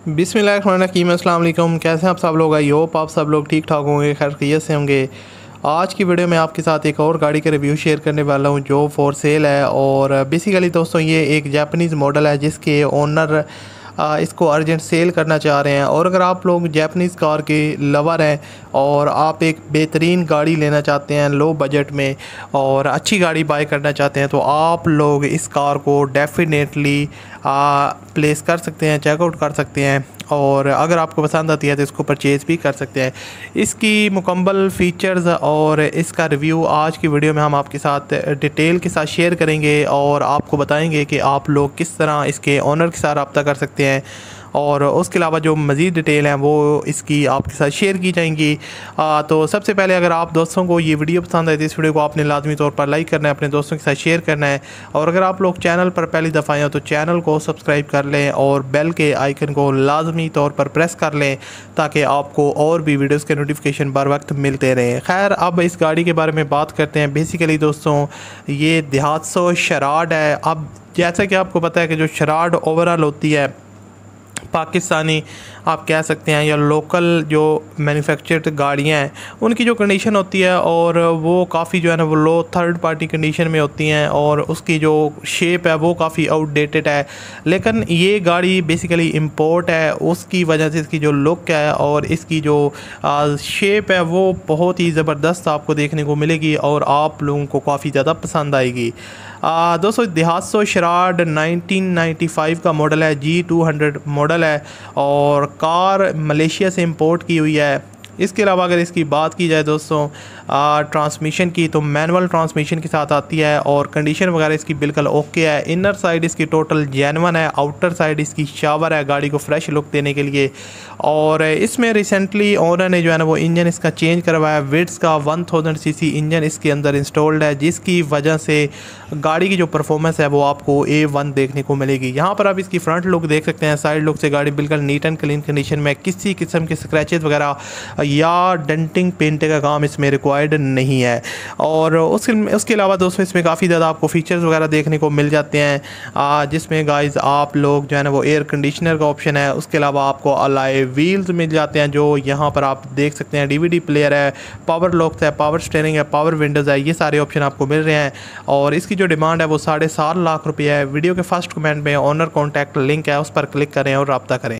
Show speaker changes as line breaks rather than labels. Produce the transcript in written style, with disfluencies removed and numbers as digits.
बिस्मिल्लाहिर्रहमानिर्रहीम, अस्सलाम वालेकुम। कैसे हैं आप सब लोग? आई होप आप सब लोग ठीक ठाक होंगे, खैर खैरियत से होंगे। आज की वीडियो में आपके साथ एक और गाड़ी का रिव्यू शेयर करने वाला हूं जो फॉर सेल है। और बेसिकली दोस्तों ये एक जापानीज़ मॉडल है जिसके ओनर इसको अर्जेंट सेल करना चाह रहे हैं। और अगर आप लोग जापानीज़ कार के लवर हैं और आप एक बेहतरीन गाड़ी लेना चाहते हैं लो बजट में और अच्छी गाड़ी बाय करना चाहते हैं तो आप लोग इस कार को डेफिनेटली प्लेस कर सकते हैं, चेकआउट कर सकते हैं। और अगर आपको पसंद आती है तो इसको परचेज़ भी कर सकते हैं। इसकी मुकम्मल फ़ीचर्स और इसका रिव्यू आज की वीडियो में हम आपके साथ डिटेल के साथ शेयर करेंगे और आपको बताएंगे कि आप लोग किस तरह इसके ओनर के साथ रब्ता कर सकते हैं। और उसके अलावा जो मज़ीद डिटेल हैं वो इसकी आपके साथ शेयर की जाएंगी। तो सबसे पहले अगर आप दोस्तों को ये वीडियो पसंद आए तो इस वीडियो को आपने लाजमी तौर पर लाइक करना है, अपने दोस्तों के साथ शेयर करना है। और अगर आप लोग चैनल पर पहली दफ़ा आए हो तो चैनल को सब्सक्राइब कर लें और बेल के आइकन को लाजमी तौर पर प्रेस कर लें ताकि आपको और भी वीडियोज़ के नोटिफिकेशन बर वक्त मिलते रहें। खैर अब इस गाड़ी के बारे में बात करते हैं। बेसिकली दोस्तों ये दहात्सो शराड है। अब जैसा कि आपको पता है कि जो शराड ओवरऑल होती है पाकिस्तानी आप कह सकते हैं या लोकल जो मैन्युफैक्चर्ड गाड़ियां हैं उनकी जो कंडीशन होती है और वो काफ़ी जो है ना वो लो थर्ड पार्टी कंडीशन में होती हैं और उसकी जो शेप है वो काफ़ी आउटडेटेड है। लेकिन ये गाड़ी बेसिकली इंपोर्ट है, उसकी वजह से इसकी जो लुक है और इसकी जो शेप है वो बहुत ही ज़बरदस्त आपको देखने को मिलेगी और आप लोगों को काफ़ी ज़्यादा पसंद आएगी। दोस्तों दहात्सो शराड 1995 का मॉडल है, G200 मॉडल है और कार मलेशिया से इंपोर्ट की हुई है। इसके अलावा अगर इसकी बात की जाए दोस्तों ट्रांसमिशन की तो मैनुअल ट्रांसमिशन के साथ आती है और कंडीशन वगैरह इसकी बिल्कुल ओके है। इनर साइड इसकी टोटल जेन्युइन है, आउटर साइड इसकी शावर है गाड़ी को फ्रेश लुक देने के लिए। और इसमें रिसेंटली ओनर ने जो है ना वो इंजन इसका चेंज करवाया। विट्स का 1000 सीसी इंजन इसके अंदर इंस्टॉल्ड है जिसकी वजह से गाड़ी की जो परफॉर्मेंस है वो आपको A1 देखने को मिलेगी। यहाँ पर आप इसकी फ्रंट लुक देख सकते हैं, साइड लुक से गाड़ी बिल्कुल नीट एंड क्लीन कंडीशन में, किसी किस्म के स्क्रैचेस वगैरह या डेंटिंग पेंटिंग का काम इसमें रिक्वायर्ड नहीं है। और उसके अलावा दोस्तों इसमें काफ़ी ज़्यादा आपको फीचर्स वगैरह देखने को मिल जाते हैं जिसमें गाइस आप लोग जो है ना वो एयर कंडीशनर का ऑप्शन है। उसके अलावा आपको अलॉय व्हील्स मिल जाते हैं जो यहाँ पर आप देख सकते हैं। DVD प्लेयर है, पावर लॉक्स है, पावर स्टीयरिंग है, पावर विंडोज़ है, ये सारे ऑप्शन आपको मिल रहे हैं। और इसकी जो डिमांड है वो 7.5 लाख रुपये है। वीडियो के फर्स्ट कमेंट में ओनर कॉन्टैक्ट लिंक है, उस पर क्लिक करें और रब्ता करें।